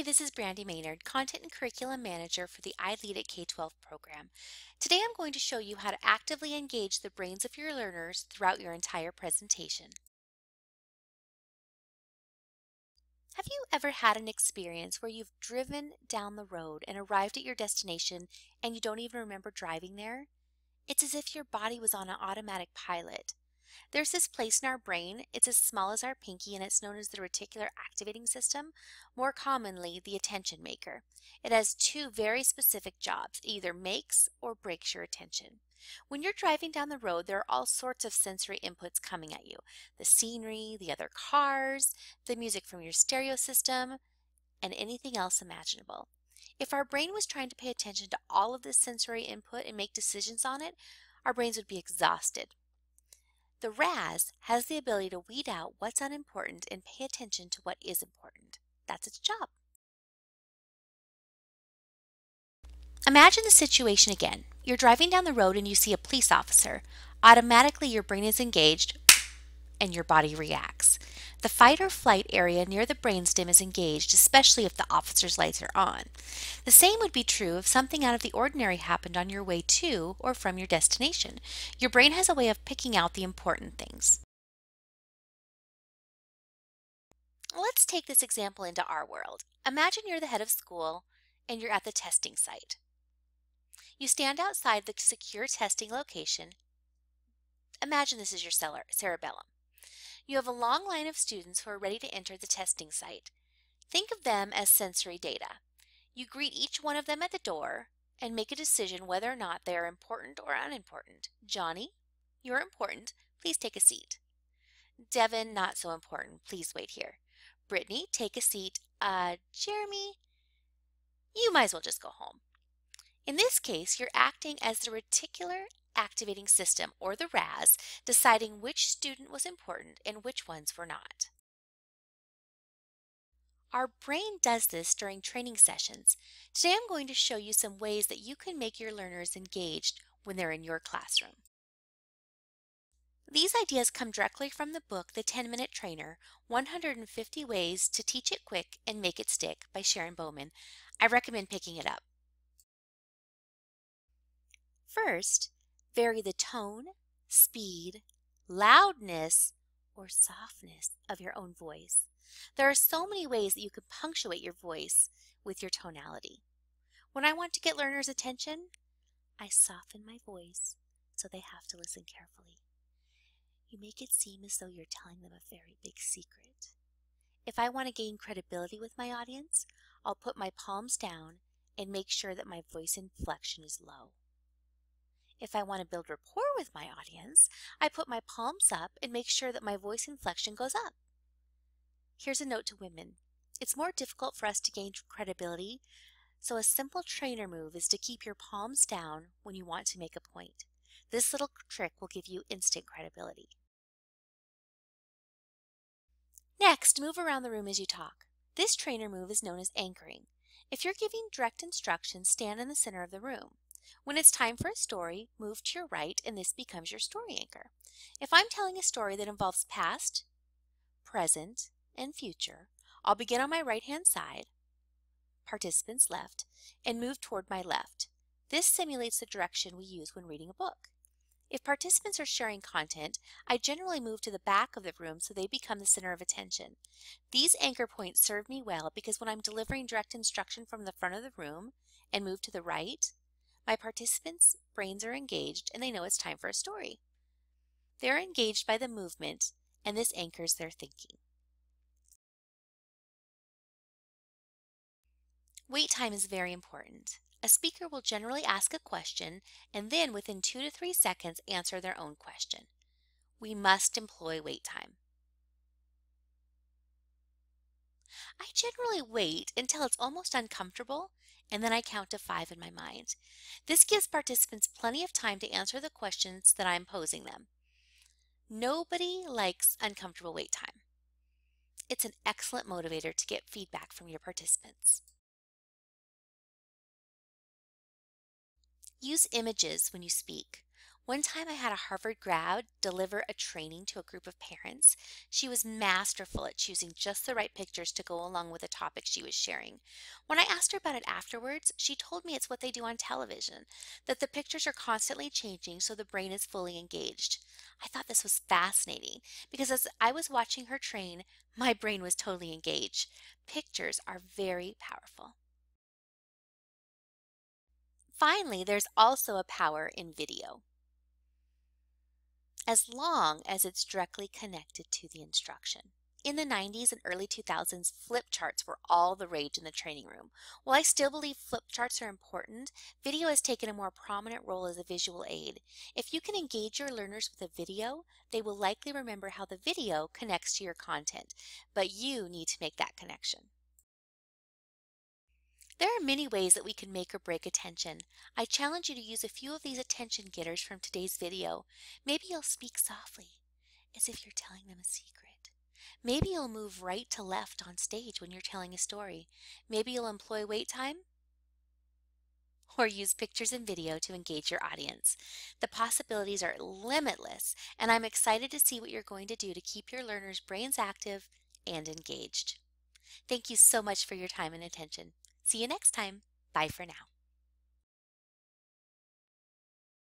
Hi, this is Brandy Maynard, Content and Curriculum Manager for the iLead at K-12 program. Today I'm going to show you how to actively engage the brains of your learners throughout your entire presentation. Have you ever had an experience where you've driven down the road and arrived at your destination and you don't even remember driving there? It's as if your body was on an automatic pilot. There's this place in our brain, it's as small as our pinky and it's known as the reticular activating system, more commonly the attention maker. It has two very specific jobs. It either makes or breaks your attention. When you're driving down the road, there are all sorts of sensory inputs coming at you. The scenery, the other cars, the music from your stereo system, and anything else imaginable. If our brain was trying to pay attention to all of this sensory input and make decisions on it, our brains would be exhausted. The RAS has the ability to weed out what's unimportant and pay attention to what is important. That's its job. Imagine the situation again. You're driving down the road and you see a police officer. Automatically, your brain is engaged and your body reacts. The fight or flight area near the brainstem is engaged, especially if the officer's lights are on. The same would be true if something out of the ordinary happened on your way to or from your destination. Your brain has a way of picking out the important things. Let's take this example into our world. Imagine you're the head of school and you're at the testing site. You stand outside the secure testing location. Imagine this is your cerebellum. You have a long line of students who are ready to enter the testing site. Think of them as sensory data. You greet each one of them at the door and make a decision whether or not they are important or unimportant. Johnny, you're important. Please take a seat. Devin, not so important. Please wait here. Brittany, take a seat. Jeremy, you might as well just go home. In this case, you're acting as the reticular activating system, or the RAS, deciding which student was important and which ones were not. Our brain does this during training sessions. Today I'm going to show you some ways that you can make your learners engaged when they're in your classroom. These ideas come directly from the book The 10-Minute Trainer, 150 Ways to Teach It Quick and Make It Stick by Sharon Bowman. I recommend picking it up. First, vary the tone, speed, loudness, or softness of your own voice. There are so many ways that you can punctuate your voice with your tonality. When I want to get learners' attention, I soften my voice so they have to listen carefully. You make it seem as though you're telling them a very big secret. If I want to gain credibility with my audience, I'll put my palms down and make sure that my voice inflection is low. If I want to build rapport with my audience, I put my palms up and make sure that my voice inflection goes up. Here's a note to women. It's more difficult for us to gain credibility, so a simple trainer move is to keep your palms down when you want to make a point. This little trick will give you instant credibility. Next, move around the room as you talk. This trainer move is known as anchoring. If you're giving direct instructions, stand in the center of the room. When it's time for a story, move to your right and this becomes your story anchor. If I'm telling a story that involves past, present, and future, I'll begin on my right-hand side, participants left, and move toward my left. This simulates the direction we use when reading a book. If participants are sharing content, I generally move to the back of the room so they become the center of attention. These anchor points serve me well because when I'm delivering direct instruction from the front of the room and move to the right, my participants' brains are engaged and they know it's time for a story. They're engaged by the movement and this anchors their thinking. Wait time is very important. A speaker will generally ask a question and then within 2 to 3 seconds answer their own question. We must employ wait time. I generally wait until it's almost uncomfortable and then I count to 5 in my mind. This gives participants plenty of time to answer the questions that I'm posing them. Nobody likes uncomfortable wait time. It's an excellent motivator to get feedback from your participants. Use images when you speak. One time I had a Harvard grad deliver a training to a group of parents. She was masterful at choosing just the right pictures to go along with the topic she was sharing. When I asked her about it afterwards, she told me it's what they do on television, that the pictures are constantly changing so the brain is fully engaged. I thought this was fascinating because as I was watching her train, my brain was totally engaged. Pictures are very powerful. Finally, there's also a power in video, as long as it's directly connected to the instruction. In the 90s and early 2000s, flip charts were all the rage in the training room. While I still believe flip charts are important, video has taken a more prominent role as a visual aid. If you can engage your learners with a video, they will likely remember how the video connects to your content, but you need to make that connection. There are many ways that we can make or break attention. I challenge you to use a few of these attention getters from today's video. Maybe you'll speak softly, as if you're telling them a secret. Maybe you'll move right to left on stage when you're telling a story. Maybe you'll employ wait time or use pictures and video to engage your audience. The possibilities are limitless, and I'm excited to see what you're going to do to keep your learners' brains active and engaged. Thank you so much for your time and attention. See you next time. Bye for now.